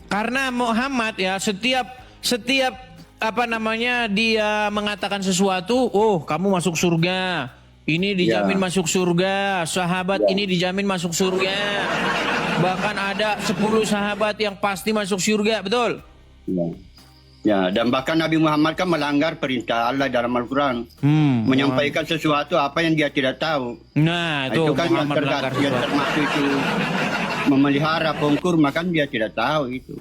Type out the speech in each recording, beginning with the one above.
Karena Muhammad ya setiap apa namanya dia mengatakan sesuatu, oh kamu masuk surga, ini dijamin masuk surga, sahabat ini dijamin masuk surga, bahkan ada 10 sahabat yang pasti masuk surga, betul? Ya, dan bahkan Nabi Muhammad kan melanggar perintah Allah dalam Al-Quran, menyampaikan sesuatu apa yang dia tidak tahu. Nah itu kan Muhammad yang termasuk itu memelihara pohon kurma, kan dia tidak tahu itu.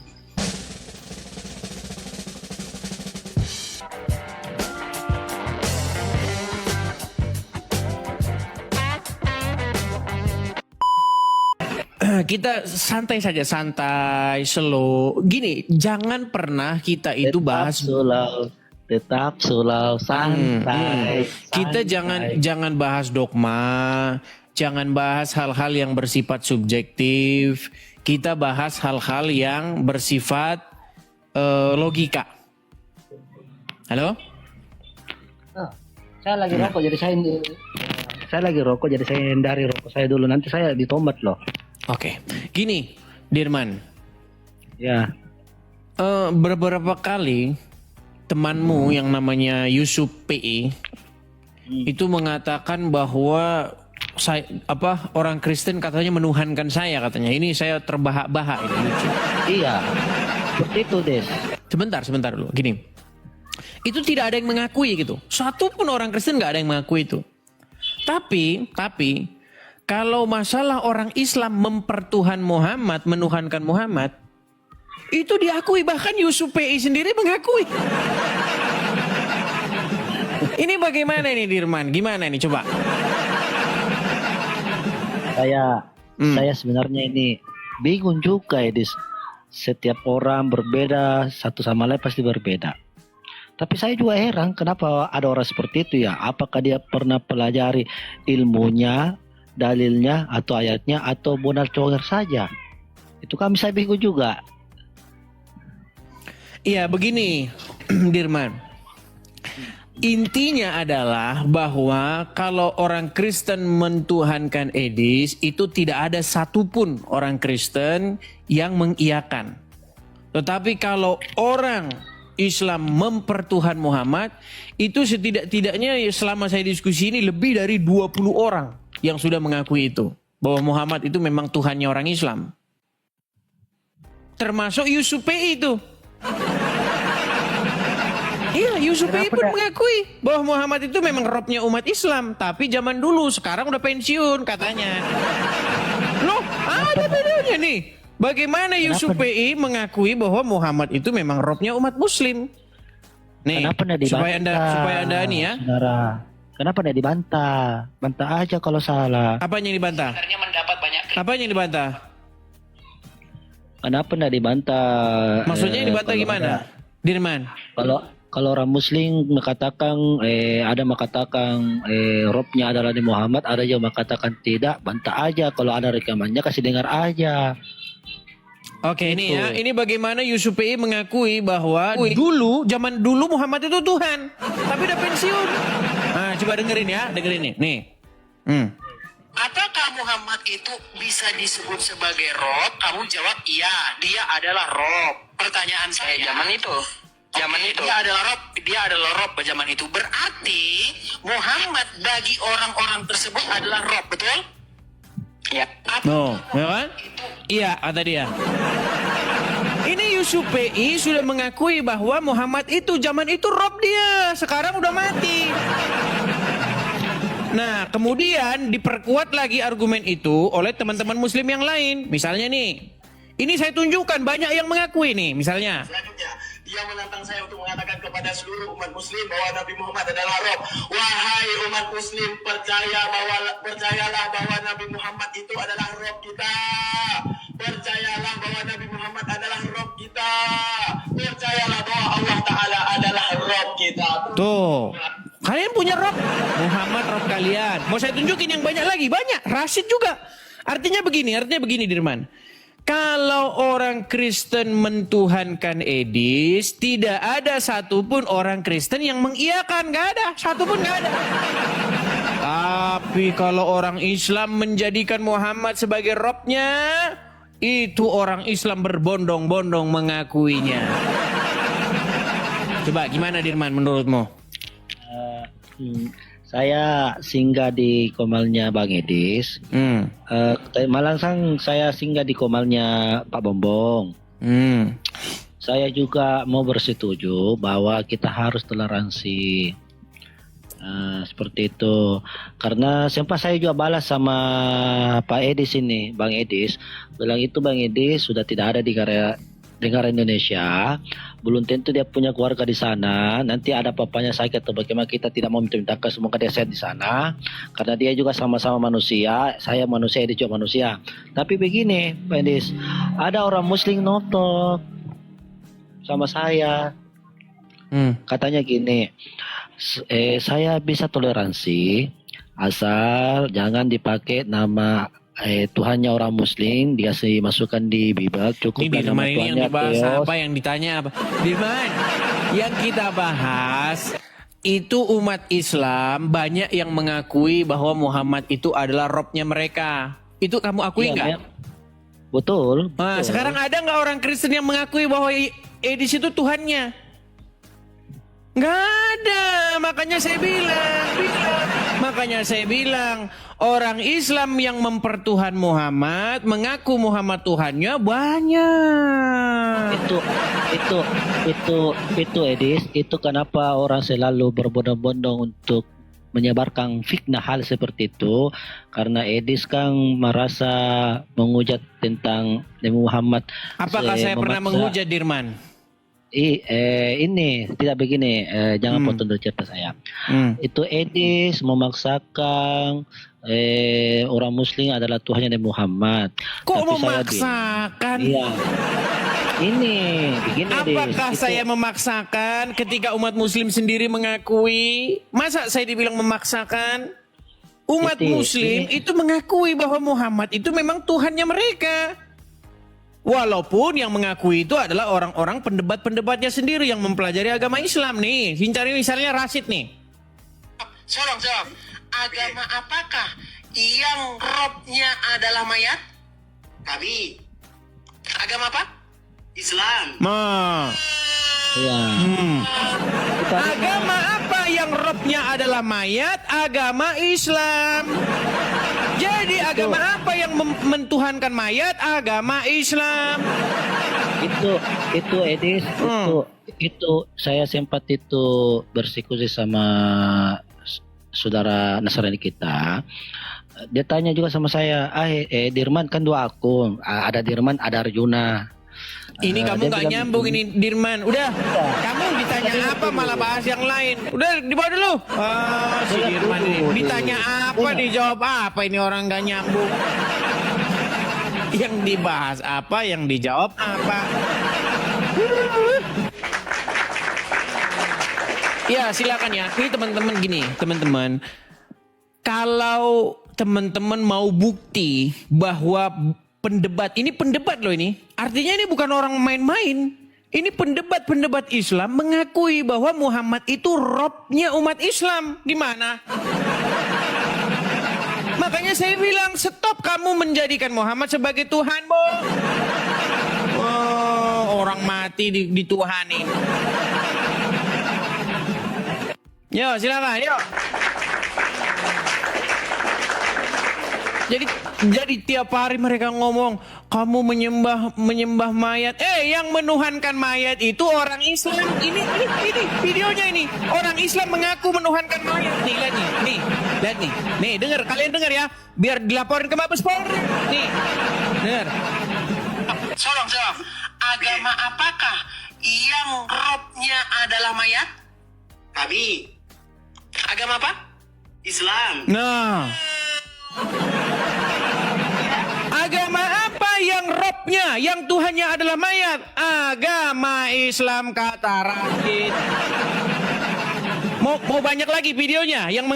Kita santai saja, santai, slow. Gini, jangan pernah kita itu bahas tetap slow, santai. Kita jangan bahas dogma, jangan bahas hal-hal yang bersifat subjektif. Kita bahas hal-hal yang bersifat logika. Halo? Saya lagi rokok jadi saya hindari rokok saya dulu, nanti saya ditomat loh. Oke, gini, Dirman. Ya. Beberapa kali temanmu yang namanya Yusuf PI itu mengatakan bahwa orang Kristen katanya menuhankan saya katanya. Ini saya terbahak-bahak ini lucu. Iya. Seperti itu, Des. Sebentar dulu. Gini. Itu tidak ada yang mengakui gitu. Satu pun orang Kristen nggak ada yang mengakui itu. Tapi kalau masalah orang Islam mempertuhan Muhammad, menuhankan Muhammad, itu diakui, bahkan Yusuf PI sendiri mengakui. Ini bagaimana ini Dirman? Gimana ini coba? Saya sebenarnya ini bingung juga ya, Dis. Setiap orang berbeda, satu sama lain pasti berbeda. Tapi saya juga heran kenapa ada orang seperti itu ya. Apakah dia pernah pelajari ilmunya, dalilnya, atau ayatnya, atau benar-benar saja? Itu kami saya bingung juga. Iya begini Dirman. Intinya adalah bahwa kalau orang Kristen mentuhankan Edis, itu tidak ada satupun orang Kristen yang mengiyakan. Tetapi kalau orang Islam mempertuhan Muhammad, itu setidak-tidaknya selama saya diskusi ini lebih dari 20 orang yang sudah mengakui itu. Bahwa Muhammad itu memang Tuhannya orang Islam. Termasuk Yusuf PI itu. Iya, Yusuf PI pun mengakui bahwa Muhammad itu memang Robnya umat Islam. Tapi zaman dulu, sekarang udah pensiun katanya. Loh, ada bedanya nih. Bagaimana Yusuf PI mengakui bahwa Muhammad itu memang Robnya umat Muslim? Nih, supaya anda ini ya. Saudara, kenapa tidak dibantah? Bantah aja kalau salah. Apa yang dibantah? Apa yang dibantah? Kenapa tidak dibantah? Maksudnya yang dibantah gimana? Dirman? Kalau orang Muslim mengatakan, ada mengatakan Robnya adalah di Muhammad, ada yang mengatakan tidak. Bantah aja, kalau ada rekamannya kasih dengar aja. Oke, ini ya, ini bagaimana Yusuf PI mengakui bahwa zaman dulu Muhammad itu Tuhan, tapi udah pensiun. Nah, coba dengerin ya, dengerin nih. Apakah Muhammad itu bisa disebut sebagai Rob? Kamu jawab iya, dia adalah Rob. Pertanyaan saya, zaman itu dia adalah Rob zaman itu. Berarti Muhammad bagi orang-orang tersebut adalah Rob, betul? Ya. Ya kan? Iya, kata dia. Ini Yusuf PI sudah mengakui bahwa Muhammad itu zaman itu Rob dia, sekarang udah mati. Nah, kemudian diperkuat lagi argumen itu oleh teman-teman Muslim yang lain. Misalnya nih, ini saya tunjukkan banyak yang mengakui nih, misalnya. Selanjutnya, dia menantang saya untuk mengatakan kepada seluruh umat Muslim bahwa Nabi Muhammad adalah Rob. Wahai umat Muslim, percayalah bahwa Nabi Muhammad itu adalah Rob kita. Percayalah bahwa Nabi Muhammad adalah Rob kita. Percayalah bahwa Allah Ta'ala adalah Rob kita. Tuh, kalian punya Rob. Muhammad Rob kalian. Mau saya tunjukin yang banyak lagi? Banyak. Rasid juga. Artinya begini Dirman. Kalau orang Kristen mentuhankan Edis, tidak ada satupun orang Kristen yang mengiyakan, nggak ada, satupun nggak ada. Tapi kalau orang Islam menjadikan Muhammad sebagai Robnya, Itu orang Islam berbondong-bondong mengakuinya. Coba gimana Dirman menurutmu? Saya singgah di komalnya Bang Edis. Malangsang saya singgah di komalnya Pak Bombong. Saya juga mau bersetuju bahwa kita harus toleransi. Seperti itu. Karena sempat saya juga balas sama Pak Edis ini, Bang Edis. Bilang itu Bang Edis sudah tidak ada di negara Indonesia. Belum tentu dia punya keluarga di sana. Nanti ada papanya sakit atau bagaimana, kita tidak mau minta-mintakan semoga dia sehat di sana. Karena dia juga sama-sama manusia. Saya manusia, dia juga manusia. Tapi begini Pak Edis, ada orang Muslim notok sama saya. Katanya gini, saya bisa toleransi asal jangan dipakai nama Tuhannya orang Muslim, dikasih masukan di Bible, cukup Ini nama Dirman ini yang Tuhannya dibahas Theos. apa, yang ditanya apa? Dirman, yang kita bahas itu umat Islam banyak yang mengakui bahwa Muhammad itu adalah Robnya mereka. Itu kamu akui Iya, nggak? Betul. Nah, betul. sekarang ada nggak orang Kristen yang mengakui bahwa Edis itu Tuhannya? Nggak ada. Makanya saya bilang orang Islam yang mempertuhan Muhammad, mengaku Muhammad Tuhannya banyak. Itu Edis, itu kenapa orang selalu berbondong-bondong untuk menyebarkan fitnah hal seperti itu, karena Edis kan merasa menghujat tentang Nabi Muhammad. Apakah saya pernah menghujat Dirman? Ini tidak begini, jangan potong dulu cerita saya. Itu Edis memaksakan orang Muslim adalah Tuhannya Nabi Muhammad. Kok Tapi memaksakan? Iya. Ini begini Edis. Apakah saya memaksakan ketika umat Muslim sendiri mengakui? Masa saya dibilang memaksakan? Umat Muslim itu mengakui bahwa Muhammad itu memang Tuhannya mereka. Walaupun yang mengakui itu adalah orang-orang pendebat-pendebatnya sendiri yang mempelajari agama Islam nih. Cari misalnya Rashid nih. Jawab. Agama apakah yang robnya adalah mayat? Kami. Agama apa? Islam. Iya. Agama apa yang robnya adalah mayat? Agama Islam. Jadi agama apa yang mentuhankan mayat? Agama Islam. Itu Edis, itu saya sempat itu bersikusi sama saudara Nasrani kita. Dia tanya juga sama saya, Dirman kan 2 akun, ada Dirman, ada Arjuna. Ini kamu nggak nyambung ini Dirman. Udah, kamu ditanya apa malah bahas yang lain. Udah dibawa dulu. Si Dirman ini ditanya apa dijawab apa, ini orang nggak nyambung. Yang dibahas apa, yang dijawab apa. Ya silakan ya. Ini teman-teman gini, teman-teman. Kalau teman-teman mau bukti bahwa pendebat, ini pendebat loh ini. Artinya ini bukan orang main-main. Ini pendebat-pendebat Islam mengakui bahwa Muhammad itu Robnya umat Islam. Di mana? Makanya saya bilang stop kamu menjadikan Muhammad sebagai Tuhanmu. Oh, orang mati dituhanin. Yo silakan, yuk. Jadi tiap hari mereka ngomong kamu menyembah mayat. Yang menuhankan mayat itu orang Islam. Ini videonya ini. Orang Islam mengaku menuhankan mayat. Nih lihat nih. Nih dengar, kalian dengar ya. Biar dilaporin ke Mabes Polri. Nih. Dengar. Jawab. Agama apakah yang robnya adalah mayat? Kami. Agama apa? Islam. Nah. Agama apa yang Robnya, yang Tuhannya adalah mayat? Agama Islam, kata Rashid. Mau banyak lagi videonya yang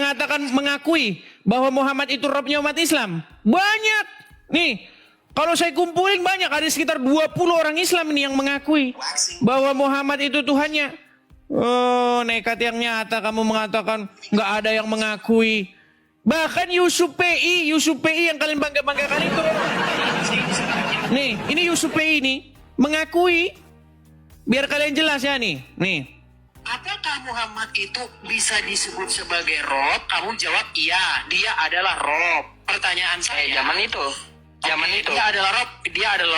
mengakui bahwa Muhammad itu Robnya umat Islam. Banyak. Nih, kalau saya kumpulin banyak, ada sekitar 20 orang Islam ini yang mengakui bahwa Muhammad itu Tuhannya. Oh, nekat yang nyata kamu mengatakan nggak ada yang mengakui. Bahkan Yusuf PI yang kalian bangga-banggakan itu. Nih, ini Yusupei ini mengakui. Biar kalian jelas ya nih. Nih. Apakah Muhammad itu bisa disebut sebagai Rob? Kamu jawab iya, dia adalah Rob. Pertanyaan saya. Zaman itu. Dia adalah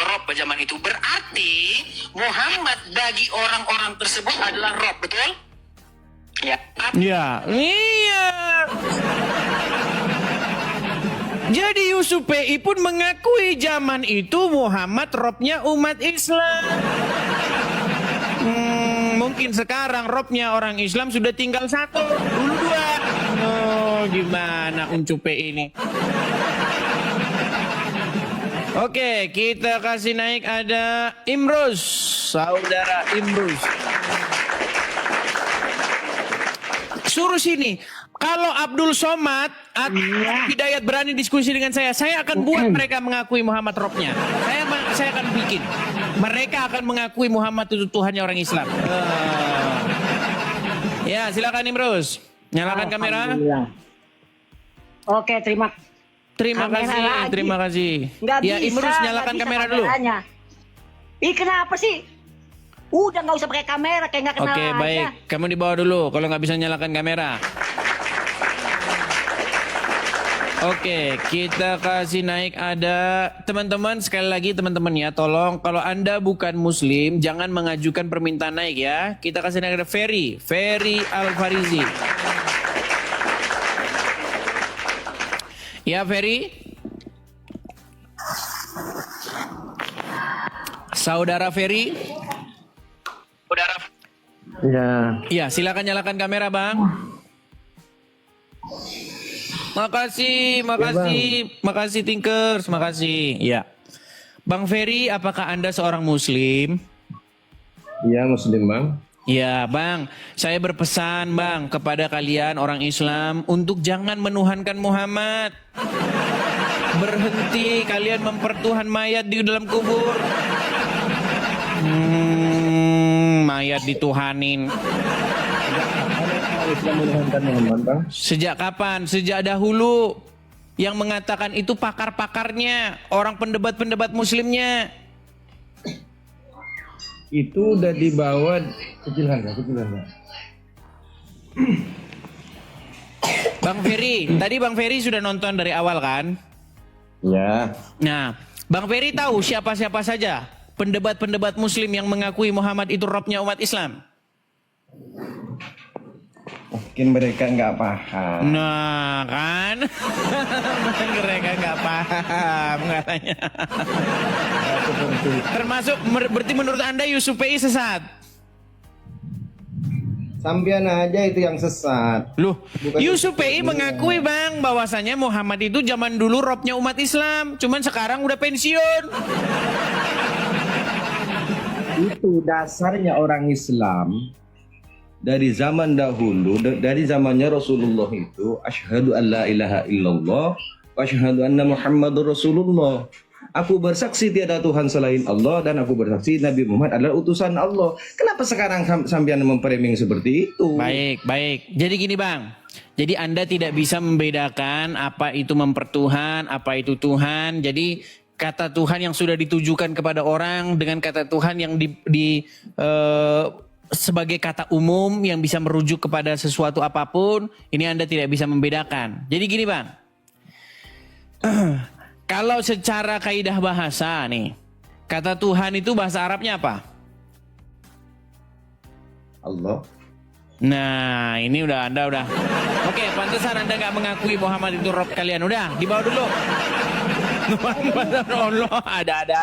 Rob zaman itu. Berarti Muhammad bagi orang-orang tersebut adalah Rob, betul? Ya. Ya, iya. Jadi Yusupei pun mengakui zaman itu Muhammad Robnya umat Islam. Mungkin sekarang Robnya orang Islam sudah tinggal 1, dulu 2. Oh, gimana Uncupei ini? Oke, kita kasih naik ada Imrus, saudara Imrus. Suruh sini. Kalau Abdul Somad atau Hidayat berani diskusi dengan saya akan buat mereka mengakui Muhammad Robnya. Saya akan bikin. Mereka akan mengakui Muhammad itu Tuhannya orang Islam. Ya, silakan Imrus. Nyalakan kamera. Oke, terima kasih. lagi. Terima kasih. Nggak Ya, bisa, Imrus nyalakan nggak bisa kamera dulu. kameranya. Ih, kenapa sih? Udah nggak usah pakai kamera, kayak nggak kenal Oke, aja. baik. Kamu di bawah dulu kalau nggak bisa nyalakan kamera. Oke, kita kasih naik ada teman-teman, sekali lagi teman-teman ya, tolong kalau Anda bukan muslim jangan mengajukan permintaan naik ya. Kita kasih naik ada Ferry Al-Farizi. Ya, Ferry. Saudara Ferry. Ya, silakan nyalakan kamera, Bang. Makasih Tinkers, makasih. Ya. Bang Ferry, apakah Anda seorang muslim? Iya, muslim, Bang. Ya, Bang. Saya berpesan, Bang, kepada kalian orang Islam untuk jangan menuhankan Muhammad. Berhenti kalian mempertuhan mayat di dalam kubur. Mayat dituhanin. Islam menuhankan Muhammad, Bang. Sejak kapan? Sejak dahulu. Yang mengatakan itu pakar-pakarnya, orang pendebat-pendebat muslimnya. Itu udah dibawa kecil Anda. Bang Ferry, tadi Bang Ferry sudah nonton dari awal kan? Ya. Nah, Bang Ferry tahu siapa-siapa saja pendebat-pendebat muslim yang mengakui Muhammad itu Robnya umat Islam? Mungkin mereka nggak paham. Nah, kan? Mereka nggak paham katanya. Termasuk berarti menurut Anda Yusupei sesat? Sampian aja itu yang sesat. Loh, Bukan Yusupei Yusupei. mengakui Bang bahwasanya Muhammad itu zaman dulu Robnya umat Islam, cuman sekarang udah pensiun. Itu dasarnya orang Islam dari zaman dahulu, dari zamannya Rasulullah itu asyhadu an la ilaha illallah wa asyhadu anna Muhammadur Rasulullah. Aku bersaksi tiada Tuhan selain Allah dan aku bersaksi Nabi Muhammad adalah utusan Allah. Kenapa sekarang sampean memframing seperti itu? Baik. Jadi gini Bang. Jadi Anda tidak bisa membedakan apa itu mempertuhan, apa itu Tuhan. Jadi kata Tuhan yang sudah ditujukan kepada orang dengan kata Tuhan yang sebagai kata umum yang bisa merujuk kepada sesuatu apapun, ini Anda tidak bisa membedakan. Jadi gini Bang, kalau secara kaidah bahasa nih, kata Tuhan itu bahasa Arabnya apa? Allah. Nah ini Anda udah. Oke, pantesan Anda nggak mengakui Muhammad itu Rob kalian. Udah, dibawa dulu. Allah ada-ada.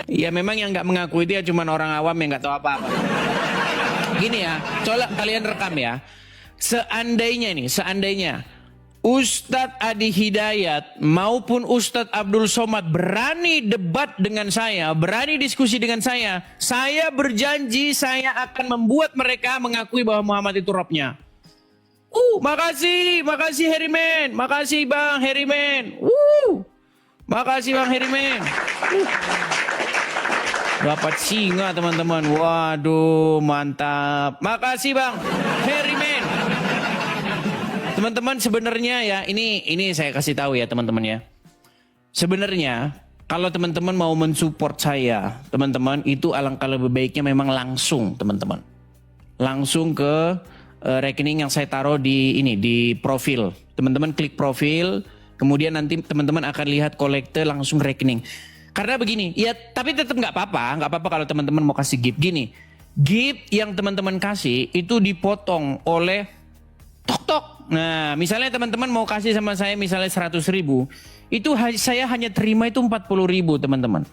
Ya memang yang nggak mengaku itu ya cuma orang awam yang nggak tahu apa-apa. Gini ya, coba kalian rekam ya. Seandainya Ustadz Adi Hidayat maupun Ustadz Abdul Somad berani debat dengan saya, berani diskusi dengan saya berjanji saya akan membuat mereka mengakui bahwa Muhammad itu Robnya. Makasih Herimen, makasih Bang Herimen. Makasih Bang Herimen. Dapat singa teman-teman. Waduh, mantap. Makasih Bang Herimen. Teman-teman sebenarnya ya, ini saya kasih tahu ya teman-teman ya. sebenarnya kalau teman-teman mau mensupport saya, teman-teman, itu alangkah lebih baiknya memang langsung, teman-teman. Langsung ke rekening yang saya taruh di profil. Teman-teman klik profil, kemudian nanti teman-teman akan lihat kolekte langsung rekening. Karena begini, ya tapi tetap nggak apa-apa kalau teman-teman mau kasih gift. Gini, gift yang teman-teman kasih itu dipotong oleh tok-tok. Nah, misalnya teman-teman mau kasih sama saya misalnya 100.000, itu saya hanya terima itu 40.000, teman-teman.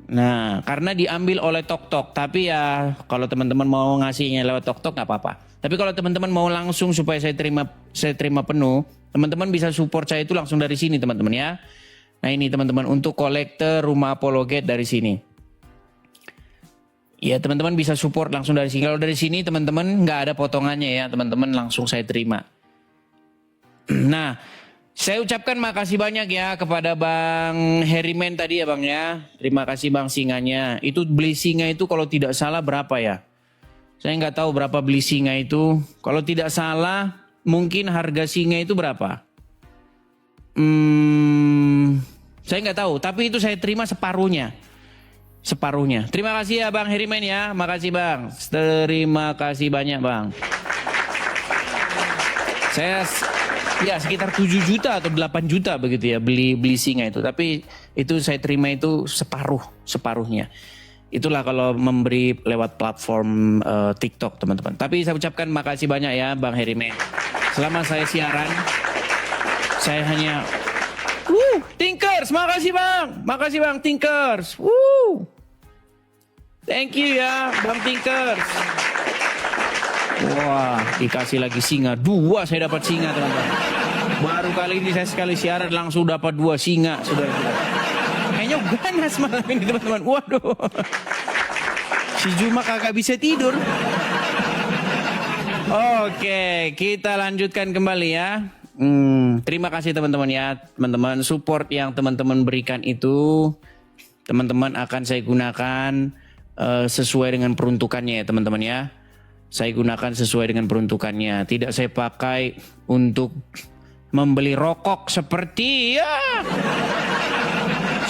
Nah, karena diambil oleh tok-tok. Tapi ya kalau teman-teman mau ngasihnya lewat tok-tok nggak apa-apa. Tapi kalau teman-teman mau langsung supaya saya terima penuh, teman-teman bisa support saya itu langsung dari sini, teman-teman ya. Nah, ini teman-teman untuk kolektor Rumah Apologet dari sini. Ya, teman-teman bisa support langsung dari sini. Kalau dari sini teman-teman nggak ada potongannya ya, teman-teman langsung saya terima. Nah, saya ucapkan makasih banyak ya kepada Bang Herimen tadi ya Bang ya. Terima kasih Bang singanya. Itu beli singa itu kalau tidak salah berapa ya? Saya nggak tahu berapa beli singa itu. Kalau tidak salah mungkin harga singa itu berapa? Saya nggak tahu. Tapi itu saya terima separuhnya. Terima kasih ya Bang Herimen ya. Makasih Bang. Terima kasih banyak Bang. Saya ya sekitar 7 juta atau 8 juta begitu ya beli singa itu. Tapi itu saya terima itu separuhnya. Itulah kalau memberi lewat platform TikTok teman-teman. Tapi saya ucapkan makasih banyak ya Bang Herimen. Selama saya siaran saya hanya Tinkers, makasih Bang Tinkers. Thank you ya Bang Tinkers. Wah, dikasih lagi singa. 2 saya dapat singa teman-teman. Baru kali ini saya sekali siaran langsung dapat 2 singa. Sudah. Kayaknya ganas malam ini teman-teman. Waduh. Si Juma kagak bisa tidur. Oke, kita lanjutkan kembali ya. Terima kasih teman-teman ya. Teman-teman support yang teman-teman berikan itu, teman-teman akan saya gunakan sesuai dengan peruntukannya ya teman-teman ya. Saya gunakan sesuai dengan peruntukannya. Tidak saya pakai untuk membeli rokok seperti ya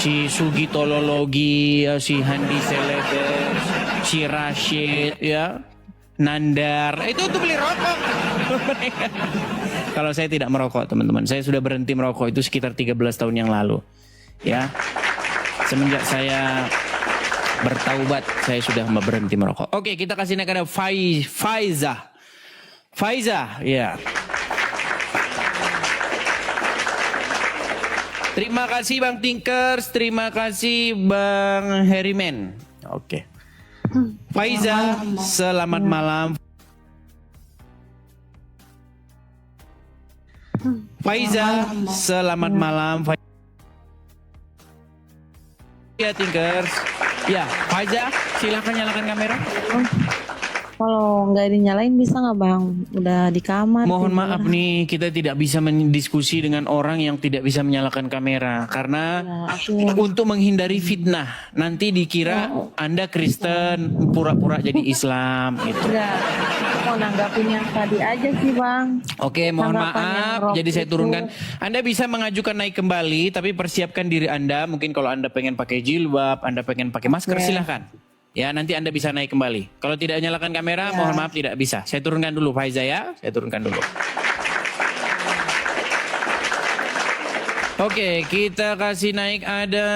si Sugi Tolologi, si Handi Celebes, si Rashid ya, Nandar. Itu untuk beli rokok. Kalau saya tidak merokok teman-teman. Saya sudah berhenti merokok itu sekitar 13 tahun yang lalu. Ya. Semenjak saya bertaubat, saya sudah berhenti merokok. Oke, kita kasih naik ada Faiza, ya. Terima kasih Bang Tinkers, terima kasih Bang Herimen. Oke. Faiza, selamat malam. Faiza, selamat malam. Ya Tinkers. Ya, Faiza, silakan nyalakan kamera. Kalau nggak dinyalain bisa nggak Bang? Udah di kamar. Mohon maaf nih, kita tidak bisa mendiskusi dengan orang yang tidak bisa menyalakan kamera. Karena untuk menghindari fitnah. Nanti dikira Anda Kristen, pura-pura jadi Islam. Gitu. Enggak, mau nanggapin yang tadi aja sih Bang. Oke, mohon Tanggapan yang maaf. rock Jadi saya itu. turunkan. Anda bisa mengajukan naik kembali, tapi persiapkan diri Anda. Mungkin kalau Anda pengen pakai jilbab, Anda pengen pakai masker, silahkan. Ya, nanti Anda bisa naik kembali. Kalau tidak nyalakan kamera, mohon maaf tidak bisa. Saya turunkan dulu Faiza ya. Saya turunkan dulu. Oke, kita kasih naik ada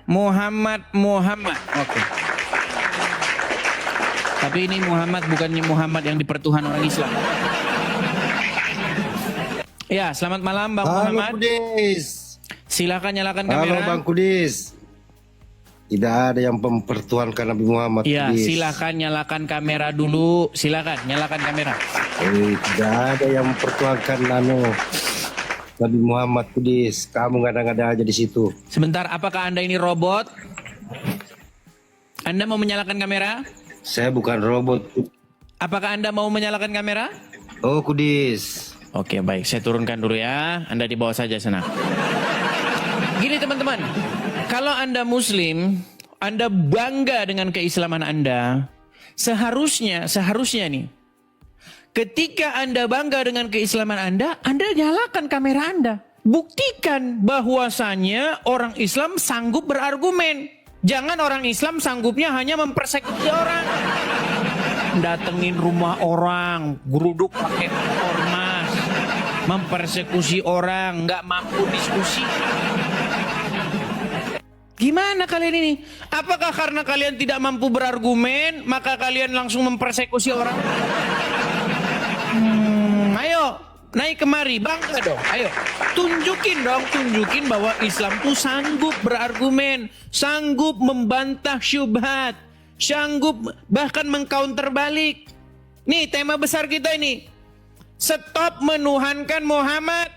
Muhammad. Oke. Tapi ini Muhammad bukannya Muhammad yang dipertuhan orang Islam. Ya, selamat malam Bang Muhammad. Halo Kudis. Silakan nyalakan kamera. Halo Bang Kudis. Tidak ada yang mempertuhankan Nabi Muhammad. Ya, Kudis. silakan nyalakan kamera dulu. Silakan nyalakan kamera. Tidak ada yang mempertuhankan Nabi Muhammad Kudis. Kamu ngada-ngada aja di situ. Sebentar, apakah Anda ini robot? Anda mau menyalakan kamera? Saya bukan robot. Apakah Anda mau menyalakan kamera? Oh Kudis. Oke, baik. Saya turunkan dulu ya. Anda di bawah saja sana. Gini teman-teman. Kalau Anda Muslim, Anda bangga dengan keislaman Anda. Seharusnya nih. Ketika Anda bangga dengan keislaman Anda nyalakan kamera Anda. Buktikan bahwasanya orang Islam sanggup berargumen. Jangan orang Islam sanggupnya hanya mempersekusi orang. Datengin rumah orang, geruduk pakai ormas, mempersekusi orang, nggak mampu diskusi. Gimana kalian ini? Apakah karena kalian tidak mampu berargumen, maka kalian langsung mempersekusi orang? Ayo, naik kemari, bangga dong. Ayo, tunjukin bahwa Islam tuh sanggup berargumen, sanggup membantah syubhat, sanggup bahkan mengcounter balik. Nih tema besar kita ini. Stop menuhankan Muhammad.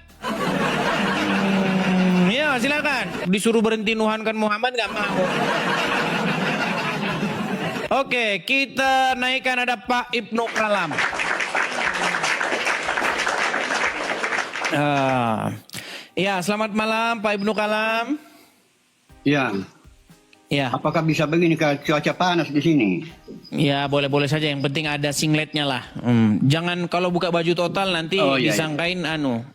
Ya silakan. Disuruh berhenti nuhankan Muhammad nggak mau. Oke, kita naikkan ada Pak Ibnu Kalam. Ya, selamat malam Pak Ibnu Kalam. Ya. Ya. Apakah bisa begini cuaca panas di sini? Ya, boleh-boleh saja. Yang penting ada singletnya lah. Jangan kalau buka baju total nanti disangkain anu.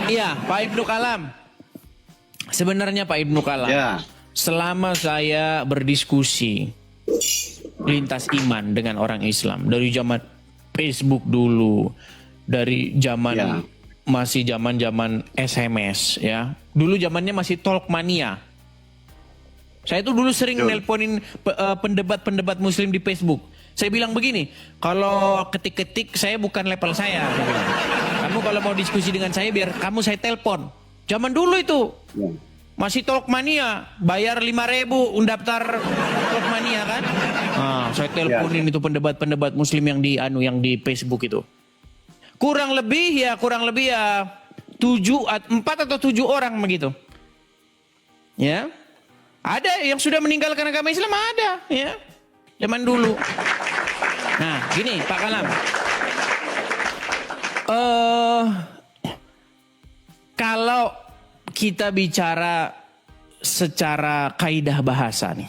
Iya, Pak Ibnu Kalam. Sebenarnya Pak Ibnu Kalam, selama saya berdiskusi lintas iman dengan orang Islam dari zaman Facebook dulu, dari zaman masih zaman SMS ya. Dulu zamannya masih Talkmania. Saya itu dulu sering nelponin pendebat-pendebat Muslim di Facebook. Saya bilang begini, kalau ketik-ketik saya bukan level saya bilang. Kamu kalau mau diskusi dengan saya biar kamu saya telepon. Zaman dulu itu masih Talkmania, bayar 5.000 daftar Talkmania kan? Saya teleponin itu pendebat-pendebat Muslim yang di Facebook itu. Kurang lebih ya 4 atau 7 orang begitu. Ya. Ada yang sudah meninggalkan agama Islam, ada ya. Zaman dulu. Nah, gini Pak Kalam. Kalau kita bicara secara kaidah bahasa nih.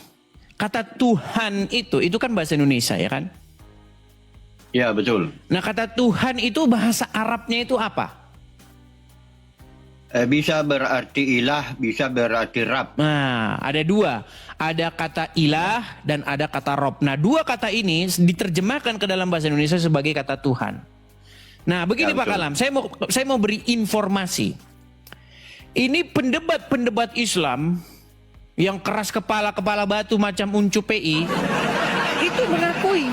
Kata Tuhan itu kan bahasa Indonesia ya kan? Ya, betul. Nah, kata Tuhan itu bahasa Arabnya itu apa? Bisa berarti ilah, bisa berarti Rab. Nah, ada 2. Ada kata ilah dan ada kata Rob. Nah, 2 kata ini diterjemahkan ke dalam bahasa Indonesia sebagai kata Tuhan. Nah, begini Pak Kalam, saya mau beri informasi. Ini pendebat-pendebat Islam yang keras kepala batu macam Uncu PI itu mengakui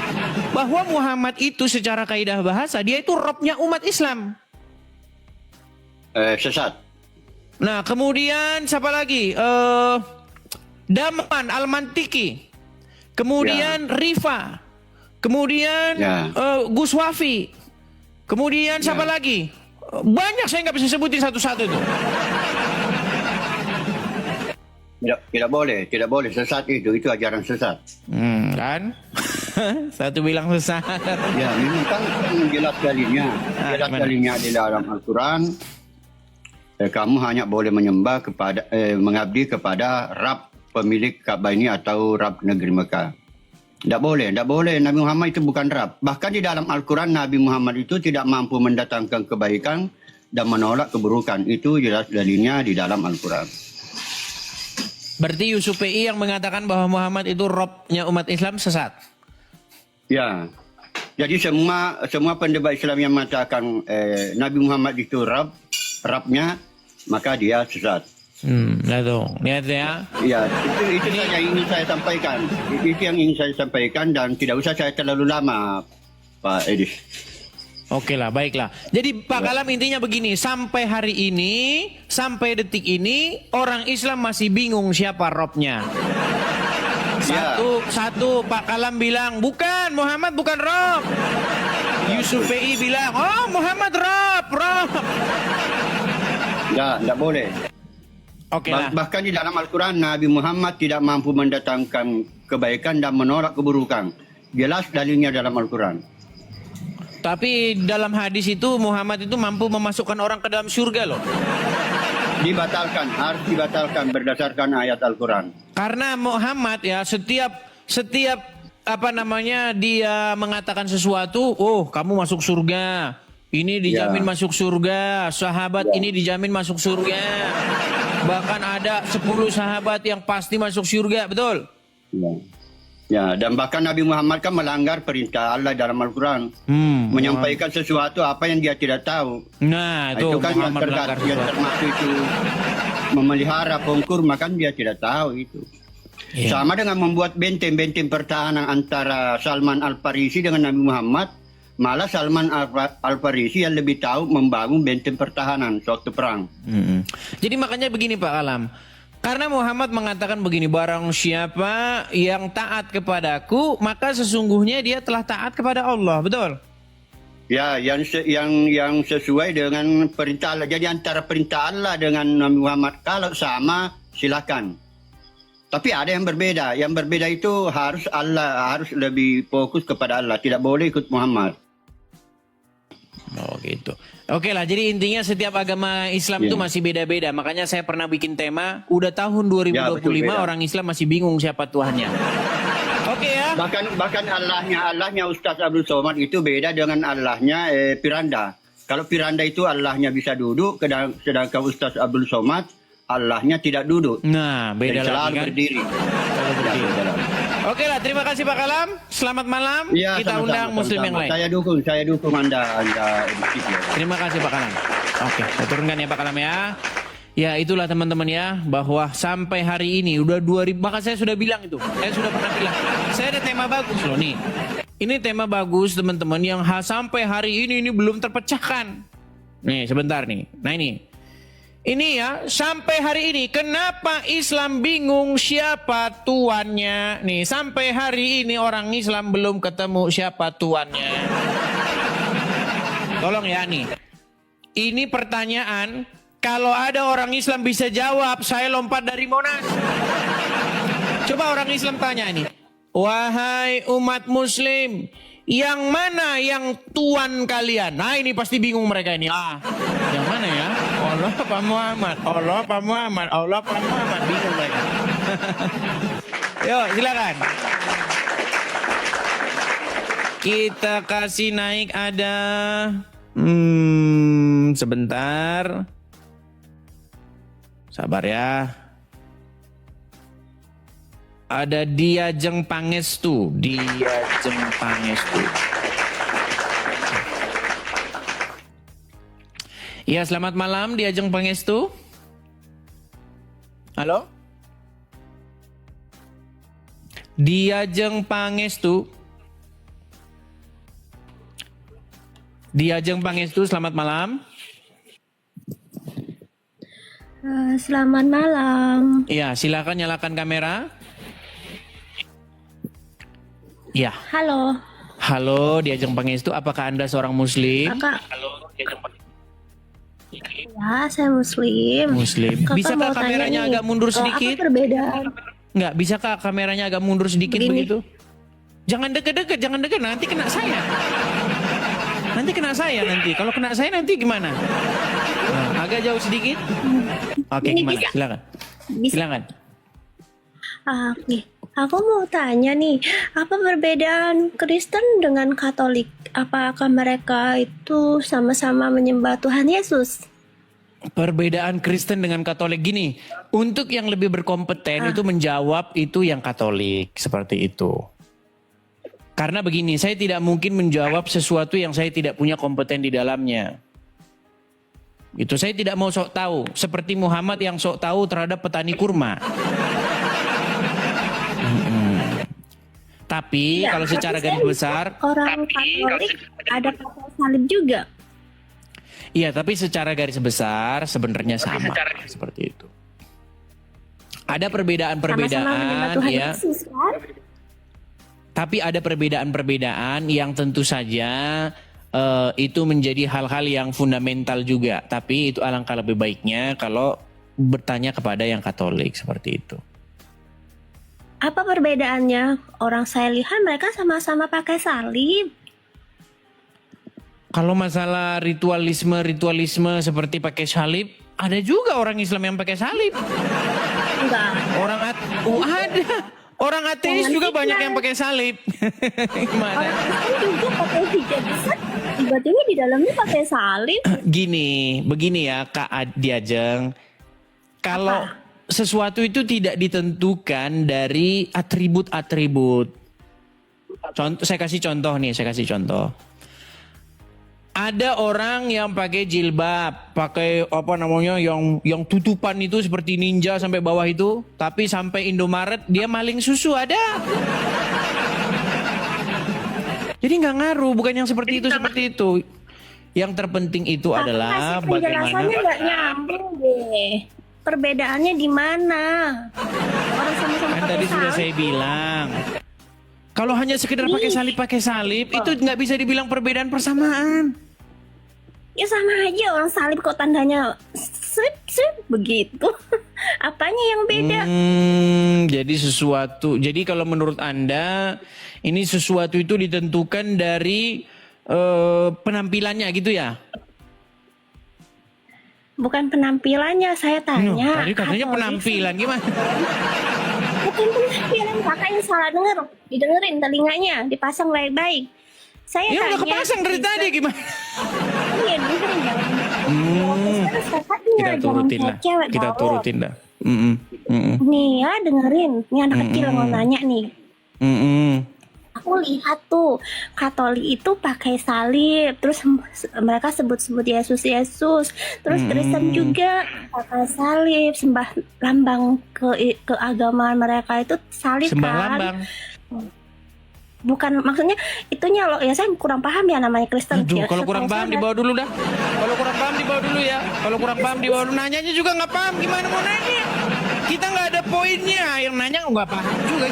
bahwa Muhammad itu secara kaidah bahasa dia itu Robnya umat Islam. Sesat. Nah, kemudian siapa lagi? Daman Al-Mantiki. Kemudian Rifa. Kemudian Gus Wafi. Kemudian siapa lagi? Banyak, saya nggak bisa sebutin satu-satu itu. Tidak boleh sesat itu ajaran sesat. Kan? Satu bilang sesat. Ya, memang kan jelas kalinya di dalam Al-Quran. Kamu hanya boleh menyembah kepada mengabdi kepada Rab pemilik Ka'bah ini atau Rab negeri Mekah. Tidak boleh. Nabi Muhammad itu bukan Rab. Bahkan di dalam Al-Quran Nabi Muhammad itu tidak mampu mendatangkan kebaikan dan menolak keburukan. Itu jelas dalilnya di dalam Al-Quran. Berarti Yusuf PI yang mengatakan bahwa Muhammad itu Robnya umat Islam sesat? Ya. Jadi semua pendebat Islam yang mengatakan Nabi Muhammad itu Rabnya, maka dia sesat. Lihat ya. Ya, itu saja yang ingin saya sampaikan. Itu yang ingin saya sampaikan dan tidak usah saya terlalu lama, Pak Edis. Oke lah, baiklah. Jadi Pak Kalam intinya begini, sampai hari ini, sampai detik ini, orang Islam masih bingung siapa Robnya. Satu Pak Kalam bilang, bukan, Muhammad bukan Rob. Yusuf PI bilang, oh Muhammad Rob. Ya, tidak boleh. Oke lah. Bahkan di dalam Al-Quran, Nabi Muhammad tidak mampu mendatangkan kebaikan dan menolak keburukan. Jelas dalilnya dalam Al-Quran. Tapi dalam hadis itu Muhammad itu mampu memasukkan orang ke dalam surga loh. Harus dibatalkan berdasarkan ayat Al-Quran. Karena Muhammad ya setiap dia mengatakan sesuatu, oh kamu masuk surga. ini dijamin masuk surga, sahabat ini dijamin masuk surga. Bahkan ada 10 sahabat yang pasti masuk surga, betul? Ya, dan bahkan Nabi Muhammad kan melanggar perintah Allah dalam Al-Quran. Menyampaikan sesuatu apa yang dia tidak tahu. Nah, itu kan Muhammad melanggar yang termasuk itu memelihara pohon kurma kan dia tidak tahu itu. Sama dengan membuat benteng-benteng pertahanan antara Salman Al-Farisi dengan Nabi Muhammad. Malah Salman Al-Farisi yang lebih tahu membangun benteng pertahanan sewaktu perang. Jadi makanya begini Pak Kalam. Karena Muhammad mengatakan begini, barang siapa yang taat kepadaku, maka sesungguhnya dia telah taat kepada Allah, betul? Ya, yang sesuai dengan perintah Allah. Jadi antara perintah Allah dengan Nabi Muhammad, kalau sama silakan. Tapi ada yang berbeda. Yang berbeda itu harus lebih fokus kepada Allah, tidak boleh ikut Muhammad. Oh gitu. Oke lah, jadi intinya setiap agama Islam itu masih beda-beda. Makanya saya pernah bikin tema, udah tahun 2025 orang Islam masih bingung siapa Tuhannya. Oke ya. Bahkan Allahnya Ustaz Abdul Somad itu beda dengan Allahnya Piranda. Kalau Piranda itu Allahnya bisa duduk, sedangkan Ustaz Abdul Somad Allahnya tidak duduk. Nah, beda lagi selalu kan? berdiri. Oke lah, terima kasih Pak Kalam. Selamat malam. Ya, kita sama-sama, undang Muslim yang lain. Saya dukung Anda edukasi ya. Terima kasih Pak Kalam. Oke, saya turunkan ya Pak Kalam ya. Ya itulah teman-teman ya, bahwa sampai hari ini udah 2000, maka saya sudah bilang itu. Saya sudah pernah bilang. Saya ada tema bagus loh nih. Ini tema bagus teman-teman yang sampai hari ini belum terpecahkan. Nih sebentar nih. Nah ini. Ini ya, sampai hari ini kenapa Islam bingung siapa tuannya? Nih, sampai hari ini orang Islam belum ketemu siapa tuannya. Tolong ya nih. Ini pertanyaan, kalau ada orang Islam bisa jawab, saya lompat dari Monas. Coba orang Islam tanya ini. Wahai umat muslim, yang mana yang tuan kalian? Nah, ini pasti bingung mereka ini. Yang mana ya? Allah Pak Muhammad, Allah Pak Muhammad, Allah Pak Muhammad, bingung mereka. Yuk silakan. Kita kasih naik ada, sebentar, sabar ya. Ada Diajeng Pangestu, Diajeng Pangestu. Ya, selamat malam Diajeng Pangestu. Halo? Diajeng Pangestu. Diajeng Pangestu, selamat malam. Selamat malam. Ya, silakan nyalakan kamera. Ya. Halo. Halo, Diajeng Pangestu, apakah Anda seorang muslim? Kakak. Halo, Diajeng Pangestu. Ya, saya muslim. Muslim. Kakak Bisakah kameranya agak mundur sedikit? Apa perbedaan? Enggak, bisakah kameranya agak mundur sedikit Begini. begitu? Jangan deket-deket, jangan deket, nanti kena saya. Nanti kena saya nanti. Kalau kena saya nanti gimana? Nah, agak jauh sedikit. Oke, Ini gimana? bisa? Silakan. Bisa. Silakan. Oke. Aku mau tanya nih, apa perbedaan Kristen dengan Katolik? Apakah mereka itu sama-sama menyembah Tuhan Yesus? Perbedaan Kristen dengan Katolik gini, untuk yang lebih berkompeten itu menjawab itu yang Katolik, seperti itu. Karena begini, saya tidak mungkin menjawab sesuatu yang saya tidak punya kompeten di dalamnya. Itu saya tidak mau sok tahu, seperti Muhammad yang sok tahu terhadap petani kurma. Tapi Ya, kalau secara tapi garis saya besar, orang Katolik ada pakai salib juga. iya, tapi secara garis besar sebenarnya sama, seperti itu. Ada Sama-sama perbedaan-perbedaan, menyembah Tuhan ya. Yesus kan? Tapi ada perbedaan-perbedaan yang tentu saja itu menjadi hal-hal yang fundamental juga. Tapi itu alangkah lebih baiknya kalau bertanya kepada yang Katolik seperti itu. Apa perbedaannya? Orang saya lihat mereka sama-sama pakai salib. Kalau masalah ritualisme seperti pakai salib, ada juga orang Islam yang pakai salib. Enggak. Ada. Orang ateis Jangan juga fitnah. banyak yang pakai salib. Gimana? Orang Kristen juga pakai hijab besar. Berarti di dalamnya pakai salib. Begini ya Kak Diajeng. Kalau sesuatu itu tidak ditentukan dari atribut-atribut. Saya kasih contoh. Ada orang yang pakai jilbab, pakai yang tutupan itu seperti ninja sampai bawah itu, tapi sampai Indomaret dia maling susu ada. Jadi nggak ngaruh, bukan yang seperti itu. Yang terpenting itu adalah bagaimana. Penjelasannya nggak nyambung deh. Perbedaannya di mana? Orang sama-sama Kan pakai tadi sudah salib. saya bilang. Kalau hanya sekedar pakai salib itu nggak bisa dibilang perbedaan persamaan. Ya sama aja orang salib kok tandanya slip begitu. Apanya yang beda? Jadi kalau menurut Anda ini sesuatu itu ditentukan dari penampilannya gitu ya? Bukan penampilannya, saya tanya. Tadi katanya Katolik penampilan gimana? Bukan penampilan, kakak yang salah denger. Didengerin telinganya, dipasang baik-baik. Saya Ya tanya. udah kepasang dari tadi gimana? Iya, dengerin jangan. Kita turutin lah. Kita turutin dah. Nih ya, dengerin. Ini anak kecil yang mau nanya nih. Aku lihat tuh Katolik itu pakai salib, terus mereka sebut-sebut Yesus, terus Kristen juga pakai salib, sembah lambang keagamaan mereka itu salib Sembah kan? lambang. Bukan maksudnya itunya loh ya, saya kurang paham ya namanya Kristen. Aduh, Ya, kalau kurang setahu paham saya dibawa dulu dah. Kalau kurang paham dibawa dulu ya. Kalau kurang paham dibawa dulu. Nanyanya juga nggak paham, gimana mau nanya? Kita nggak ada poinnya. Yang nanya nggak paham juga.